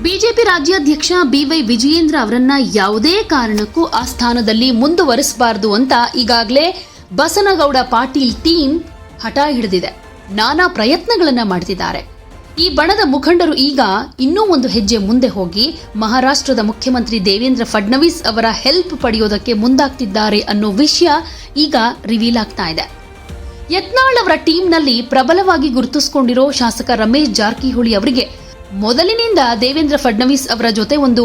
BJP ರಾಜ್ಯಾಧ್ಯಕ್ಷ B Y Vijayendra ಅವರನ್ನ ಯಾವುದೇ ಕಾರಣಕ್ಕೂ ಆ ಸ್ಥಾನದಲ್ಲಿ ಮುಂದುವರಿಸಬಾರದು ಅಂತ ಈಗಾಗಲೇ ಬಸನಗೌಡ ಪಾಟೀಲ್ ಟೀಮ್ ಹಠ ಹಿಡಿದಿದೆ. ನಾನಾ ಪ್ರಯತ್ನಗಳನ್ನ ಮಾಡ್ತಿದ್ದಾರೆ. ಈ ಬಣದ ಮುಖಂಡರು ಈಗ ಇನ್ನೂ ಒಂದು ಹೆಜ್ಜೆ ಮುಂದೆ ಹೋಗಿ ಮಹಾರಾಷ್ಟ್ರದ ಮುಖ್ಯಮಂತ್ರಿ ದೇವೇಂದ್ರ ಫಡ್ನವೀಸ್ ಅವರ ಹೆಲ್ಪ್ ಪಡೆಯೋದಕ್ಕೆ ಮುಂದಾಗ್ತಿದ್ದಾರೆ ಅನ್ನೋ ವಿಷಯ ಈಗ ರಿವೀಲ್ ಆಗ್ತಾ ಇದೆ. ಯತ್ನಾಳ್ ಅವರ ಟೀಮ್ನಲ್ಲಿ ಪ್ರಬಲವಾಗಿ ಗುರುತಿಸಿಕೊಂಡಿರೋ ಶಾಸಕ ರಮೇಶ್ ಜಾರಕಿಹೊಳಿ ಅವರಿಗೆ ಮೊದಲಿನಿಂದ ದೇವೇಂದ್ರ ಫಡ್ನವೀಸ್ ಅವರ ಜೊತೆ ಒಂದು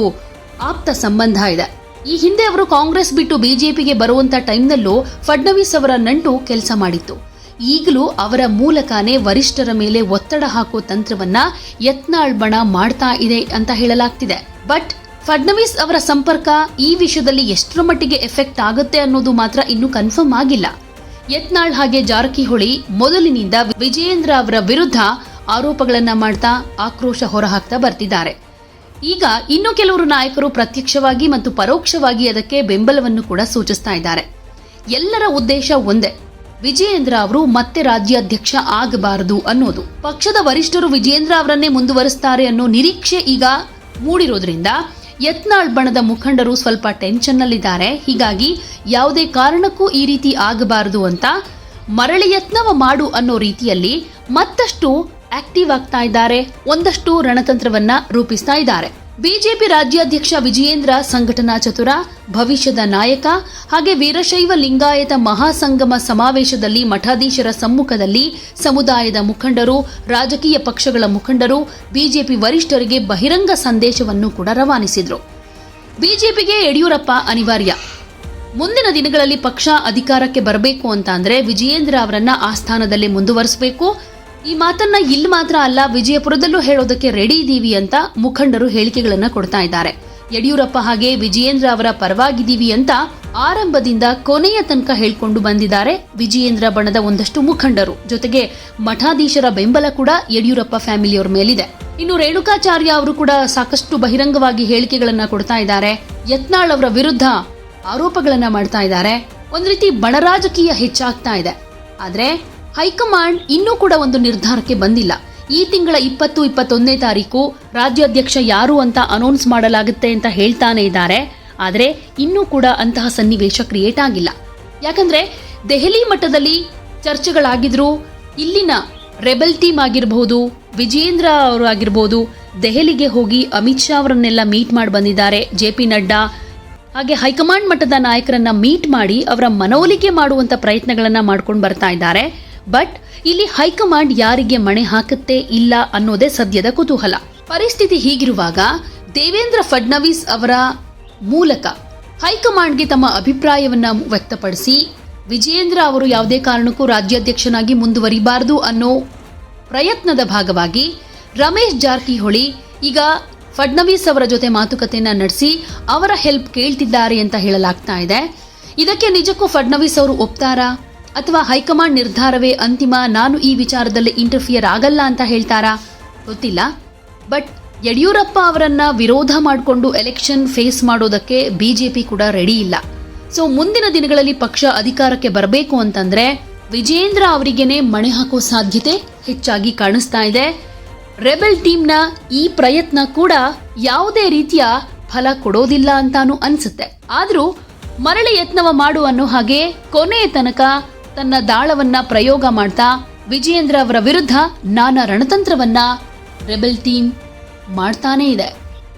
ಆಪ್ತ ಸಂಬಂಧ ಇದೆ. ಈ ಹಿಂದೆ ಅವರು ಕಾಂಗ್ರೆಸ್ ಬಿಟ್ಟು ಬಿಜೆಪಿಗೆ ಬರುವಂತ ಟೈಮ್ನಲ್ಲೂ ಫಡ್ನವೀಸ್ ಅವರ ನಂಟು ಕೆಲಸ ಮಾಡಿತ್ತು. ಈಗಲೂ ಅವರ ಮೂಲಕನೇ ವರಿಷ್ಠರ ಮೇಲೆ ಒತ್ತಡ ಹಾಕೋ ತಂತ್ರವನ್ನ ಯತ್ನಾಳ್ ಬಣ ಮಾಡ್ತಾ ಇದೆ ಅಂತ ಹೇಳಲಾಗ್ತಿದೆ. ಬಟ್ ಫಡ್ನವೀಸ್ ಅವರ ಸಂಪರ್ಕ ಈ ವಿಷಯದಲ್ಲಿ ಎಷ್ಟರ ಮಟ್ಟಿಗೆ ಎಫೆಕ್ಟ್ ಆಗುತ್ತೆ ಅನ್ನೋದು ಮಾತ್ರ ಇನ್ನೂ ಕನ್ಫರ್ಮ್ ಆಗಿಲ್ಲ. ಯತ್ನಾಳ್ ಹಾಗೆ ಜಾರಕಿಹೊಳಿ ಮೊದಲಿನಿಂದ ವಿಜಯೇಂದ್ರ ಅವರ ವಿರುದ್ಧ ಆರೋಪಗಳನ್ನ ಮಾಡ್ತಾ ಆಕ್ರೋಶ ಹೊರಹಾಕ್ತಾ ಬರ್ತಿದ್ದಾರೆ. ಈಗ ಇನ್ನು ಕೆಲವರು ನಾಯಕರು ಪ್ರತ್ಯಕ್ಷವಾಗಿ ಮತ್ತು ಪರೋಕ್ಷವಾಗಿ ಅದಕ್ಕೆ ಬೆಂಬಲವನ್ನು ಕೂಡ ಸೂಚಿಸ್ತಾ ಇದ್ದಾರೆ. ಎಲ್ಲರ ಉದ್ದೇಶ ಒಂದೇ, ವಿಜಯೇಂದ್ರ ಅವರು ಮತ್ತೆ ರಾಜ್ಯಾಧ್ಯಕ್ಷ ಆಗಬಾರದು ಅನ್ನೋದು. ಪಕ್ಷದ ವರಿಷ್ಠರು ವಿಜಯೇಂದ್ರ ಅವರನ್ನೇ ಮುಂದುವರಿಸ್ತಾರೆ ಅನ್ನೋ ನಿರೀಕ್ಷೆ ಈಗ ಮೂಡಿರೋದ್ರಿಂದ ಯತ್ನಾಳ್ ಬಣದ ಮುಖಂಡರು ಸ್ವಲ್ಪ ಟೆನ್ಷನ್ ನಲ್ಲಿದ್ದಾರೆ. ಹೀಗಾಗಿ ಯಾವುದೇ ಕಾರಣಕ್ಕೂ ಈ ರೀತಿ ಆಗಬಾರದು ಅಂತ ಮರಳಿ ಯತ್ನವ ಮಾಡು ಅನ್ನೋ ರೀತಿಯಲ್ಲಿ ಮತ್ತಷ್ಟು ಆಕ್ಟಿವ್ ಆಗ್ತಾ ಇದ್ದಾರೆ. ಒಂದಷ್ಟು ರಣತಂತ್ರವನ್ನ ರೂಪಿಸ್ತಾ ಇದ್ದಾರೆ. ಬಿಜೆಪಿ ರಾಜ್ಯಾಧ್ಯಕ್ಷ ವಿಜಯೇಂದ್ರ ಸಂಘಟನಾ ಚತುರ, ಭವಿಷ್ಯದ ನಾಯಕ, ಹಾಗೆ ವೀರಶೈವ ಲಿಂಗಾಯತ ಮಹಾಸಂಗಮ ಸಮಾವೇಶದಲ್ಲಿ ಮಠಾಧೀಶರ ಸಮ್ಮುಖದಲ್ಲಿ ಸಮುದಾಯದ ಮುಖಂಡರು, ರಾಜಕೀಯ ಪಕ್ಷಗಳ ಮುಖಂಡರು ಬಿಜೆಪಿ ವರಿಷ್ಠರಿಗೆ ಬಹಿರಂಗ ಸಂದೇಶವನ್ನು ಕೂಡ ರವಾನಿಸಿದ್ರು. ಬಿಜೆಪಿಗೆ ಯಡಿಯೂರಪ್ಪ ಅನಿವಾರ್ಯ. ಮುಂದಿನ ದಿನಗಳಲ್ಲಿ ಪಕ್ಷ ಅಧಿಕಾರಕ್ಕೆ ಬರಬೇಕು ಅಂತ ಅಂದ್ರೆ ವಿಜಯೇಂದ್ರ ಅವರನ್ನ ಆ ಸ್ಥಾನದಲ್ಲಿ ಮುಂದುವರಿಸಬೇಕು. ಈ ಮಾತನ್ನ ಇಲ್ಲಿ ಮಾತ್ರ ಅಲ್ಲ, ವಿಜಯಪುರದಲ್ಲೂ ಹೇಳೋದಕ್ಕೆ ರೆಡಿ ಇದೀವಿ ಅಂತ ಮುಖಂಡರು ಹೇಳಿಕೆಗಳನ್ನ ಕೊಡ್ತಾ ಇದ್ದಾರೆ. ಯಡಿಯೂರಪ್ಪ ಹಾಗೆ ವಿಜಯೇಂದ್ರ ಅವರ ಪರವಾಗಿದ್ದೀವಿ ಅಂತ ಆರಂಭದಿಂದ ಕೊನೆಯ ತನಕ ಹೇಳ್ಕೊಂಡು ಬಂದಿದ್ದಾರೆ ವಿಜಯೇಂದ್ರ ಬಣದ ಒಂದಷ್ಟು ಮುಖಂಡರು. ಜೊತೆಗೆ ಮಠಾಧೀಶರ ಬೆಂಬಲ ಕೂಡ ಯಡಿಯೂರಪ್ಪ ಫ್ಯಾಮಿಲಿಯವರ ಮೇಲಿದೆ. ಇನ್ನು ರೇಣುಕಾಚಾರ್ಯ ಅವರು ಕೂಡ ಸಾಕಷ್ಟು ಬಹಿರಂಗವಾಗಿ ಹೇಳಿಕೆಗಳನ್ನ ಕೊಡ್ತಾ ಇದ್ದಾರೆ. ಯತ್ನಾಳ್ ಅವರ ವಿರುದ್ಧ ಆರೋಪಗಳನ್ನ ಮಾಡ್ತಾ ಇದ್ದಾರೆ. ಒಂದ್ ರೀತಿ ಬಣರಾಜಕೀಯ ಹೆಚ್ಚಾಗ್ತಾ ಇದೆ. ಆದ್ರೆ ಹೈಕಮಾಂಡ್ ಇನ್ನೂ ಕೂಡ ಒಂದು ನಿರ್ಧಾರಕ್ಕೆ ಬಂದಿಲ್ಲ. ಈ ತಿಂಗಳ 20-21ನೇ ತಾರೀಕು ರಾಜ್ಯಾಧ್ಯಕ್ಷ ಯಾರು ಅಂತ ಅನೌನ್ಸ್ ಮಾಡಲಾಗುತ್ತೆ ಅಂತ ಹೇಳ್ತಾನೆ ಇದ್ದಾರೆ. ಆದರೆ ಇನ್ನೂ ಕೂಡ ಅಂತಹ ಸನ್ನಿವೇಶ ಕ್ರಿಯೇಟ್ ಆಗಿಲ್ಲ. ಯಾಕಂದ್ರೆ ದೆಹಲಿ ಮಟ್ಟದಲ್ಲಿ ಚರ್ಚೆಗಳಾಗಿದ್ರು. ಇಲ್ಲಿನ ರೆಬೆಲ್ ಟೀಮ್ ಆಗಿರಬಹುದು, ವಿಜಯೇಂದ್ರ ಅವರು ಆಗಿರಬಹುದು, ದೆಹಲಿಗೆ ಹೋಗಿ ಅಮಿತ್ ಶಾ ಅವರನ್ನೆಲ್ಲ ಮೀಟ್ ಮಾಡಿ ಬಂದಿದ್ದಾರೆ. JP ನಡ್ಡಾ ಹಾಗೆ ಹೈಕಮಾಂಡ್ ಮಟ್ಟದ ನಾಯಕರನ್ನ ಮೀಟ್ ಮಾಡಿ ಅವರ ಮನವೊಲಿಕೆ ಮಾಡುವಂತ ಪ್ರಯತ್ನಗಳನ್ನ ಮಾಡ್ಕೊಂಡು ಬರ್ತಾ ಇದ್ದಾರೆ. ಬಟ್ ಇಲ್ಲಿ ಹೈಕಮಾಂಡ್ ಯಾರಿಗೆ ಮಣೆ ಹಾಕುತ್ತೆ ಇಲ್ಲ ಅನ್ನೋದೇ ಸದ್ಯದ ಕುತೂಹಲ. ಪರಿಸ್ಥಿತಿ ಹೀಗಿರುವಾಗ ದೇವೇಂದ್ರ ಫಡ್ನವೀಸ್ ಅವರ ಮೂಲಕ ಹೈಕಮಾಂಡ್ಗೆ ತಮ್ಮ ಅಭಿಪ್ರಾಯವನ್ನ ವ್ಯಕ್ತಪಡಿಸಿ ವಿಜಯೇಂದ್ರ ಅವರು ಯಾವುದೇ ಕಾರಣಕ್ಕೂ ರಾಜ್ಯಾಧ್ಯಕ್ಷನಾಗಿ ಮುಂದುವರಿಬಾರದು ಅನ್ನೋ ಪ್ರಯತ್ನದ ಭಾಗವಾಗಿ ರಮೇಶ್ ಜಾರಕಿಹೊಳಿ ಈಗ ಫಡ್ನವೀಸ್ ಅವರ ಜೊತೆ ಮಾತುಕತೆಯನ್ನ ನಡೆಸಿ ಅವರ ಹೆಲ್ಪ್ ಕೇಳ್ತಿದ್ದಾರೆ ಅಂತ ಹೇಳಲಾಗ್ತಾ ಇದೆ. ಇದಕ್ಕೆ ನಿಜಕ್ಕೂ ಫಡ್ನವೀಸ್ ಅವರು ಒಪ್ತಾರಾ ಅಥವಾ ಹೈಕಮಾಂಡ್ ನಿರ್ಧಾರವೇ ಅಂತಿಮ, ನಾನು ಈ ವಿಚಾರದಲ್ಲಿ ಇಂಟರ್ಫಿಯರ್ ಆಗಲ್ಲ ಅಂತ ಹೇಳ್ತಾರಾ ಗೊತ್ತಿಲ್ಲ. ಬಟ್ ಯಡಿಯೂರಪ್ಪ ಅವರನ್ನ ವಿರೋಧ ಮಾಡಿಕೊಂಡು ಎಲೆಕ್ಷನ್ ಫೇಸ್ ಮಾಡೋದಕ್ಕೆ ಬಿಜೆಪಿ ಕೂಡ ರೆಡಿ ಇಲ್ಲ. ಸೊ ಮುಂದಿನ ದಿನಗಳಲ್ಲಿ ಪಕ್ಷ ಅಧಿಕಾರಕ್ಕೆ ಬರಬೇಕು ಅಂತಂದ್ರೆ ವಿಜಯೇಂದ್ರ ಅವರಿಗೇನೆ ಮಣೆ ಹಾಕೋ ಸಾಧ್ಯತೆ ಹೆಚ್ಚಾಗಿ ಕಾಣಿಸ್ತಾ ಇದೆ. ರೆಬೆಲ್ ಟೀಮ್ನ ಈ ಪ್ರಯತ್ನ ಕೂಡ ಯಾವುದೇ ರೀತಿಯ ಫಲ ಕೊಡೋದಿಲ್ಲ ಅಂತಾನು ಅನ್ಸುತ್ತೆ. ಆದ್ರೂ ಮರಳಿ ಯತ್ನವ ಮಾಡು ಅನ್ನೋ ಹಾಗೆ ಕೊನೆಯ ತನಕ ತನ್ನ ದಾಳವನ್ನ ಪ್ರಯೋಗ ಮಾಡ್ತಾ ವಿಜಯೇಂದ್ರ ಅವರ ವಿರುದ್ಧ ನಾನಾ ರಣತಂತ್ರವನ್ನ ರೆಬೆಲ್ ಟೀಮ್ ಮಾಡ್ತಾನೇ ಇದೆ.